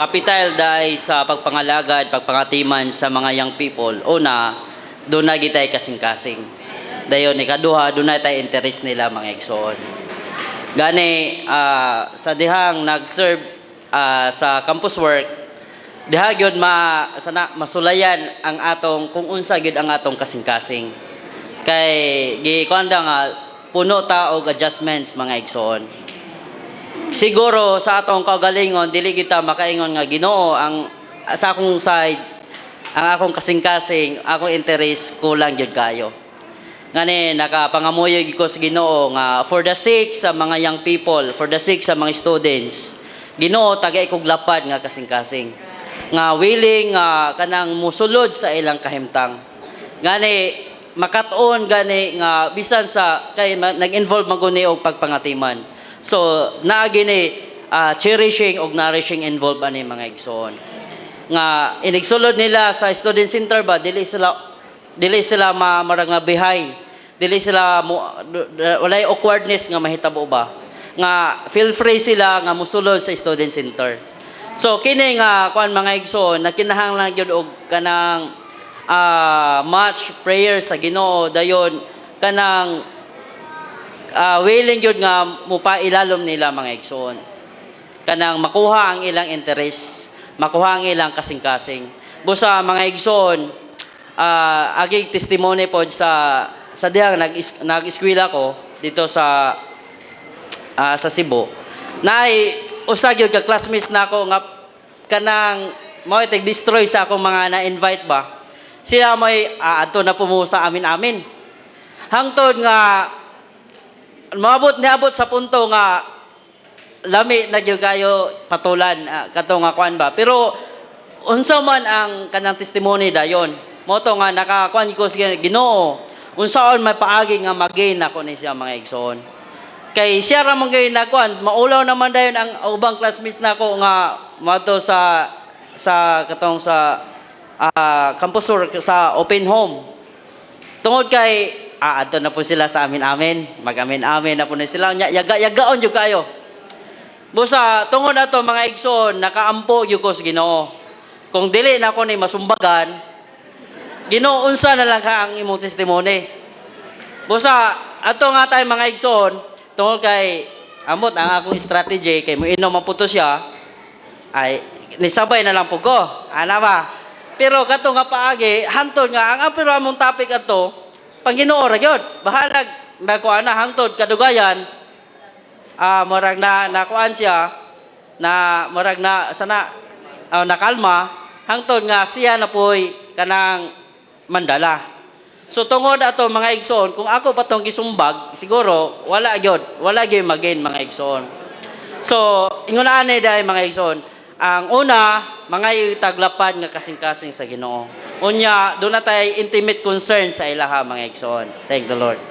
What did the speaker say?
Kapital dahil sa pagpangalagad, pagpangatiman sa mga young people. Una, doon na gitay kasing-kasing. Dayon, ikaduha, doon na tayo interest nila mga igsoon. Gani, sa dihang nag-serve sa campus work, diha gyud masulayan ang atong kung unsa gyud ang atong kasing-kasing. Kay gikuanda nga puno ta og adjustments mga igsoon. Siguro sa atong kaugalingon dili kita makaingon nga Ginoo ang sa akong side ang akong kasing-kasing, akong interest kulang gyud kayo. Ngani nakapangamuyo gyud ko sa Ginoo nga for the sake sa mga young people, for the sake sa mga students, Ginoo tagay kog lapad nga kasing-kasing. Nga willing kanang musulod sa ilang kahimtang. Ngani makatuon gani nga bisan sa kay nag-involve maguni og pagpangatiman. So, naagini cherishing o nourishing involved ani mga igsoon. Nga inigsulod nila sa student center ba dili sila marang nga behind. Dili sila walay awkwardness nga mahitabo ba. Nga feel free sila nga musulod sa student center. So kini nga kuan mga igsoon nakinahanglan gyud og kanang much prayers sa Ginoo dayon kanang willing yun nga mupailalom nila mga igsoon. Kanang makuha ang ilang interest, makuha ang ilang kasing-kasing. Busa mga igsoon, aging testimony po sa dihang nag-eskwela ko dito sa Cebu. Usag yun ka classmates na ako nga kanang mo destroy sa akong mga na-invite ba. Sila may ato na pumusa amin-amin. Hangtod nga niabot sa punto nga lami na gyud kayo patulan kato nga kuan ba pero unsa man ang kanang testimony dayon mo to nga nakakuan ko sa Ginoo unsaon may paagi nga magain ako ni siya mga igsoon kay siya ra man gyud nakuan maulaw naman dayon ang ubang classmates nako nga moto sa katong sa campus work sa open home tungod kay ato na po sila sa amin-amin. Mag-amin-amin na po na sila. Yaga-yagaon yung kayo. Busa, tungod na to mga igsoon, nakaampo yung ko sa Ginoo. Kung dili na ako ni masumbagan, Ginoo, unsa na lang ka ang imong testimony. Busa, ato nga tayo mga igsoon, tungod kay, amot ang akong strategy, kay mo inom ang puto siya, ay, nisabay na lang po ko. Ana ba? Pero kato nga paagi, hantod nga, ang apiro among topic ato, Panginoon ra gyud bahalag nakuan na hangtod kadugayan murag na nakuan siya na murag na sana nakalma hangtod nga siya na poy kanang mandala. So tungod ato mga igsoon kung ako patong gisumbag siguro wala gyud magain mga igsoon. So ingon ani dai mga igsoon ang una mga taglapad nga kasing-kasing sa Ginoo. Unya, doon na tayo intimate concern sa ilaha mga igsoon. Thank the Lord.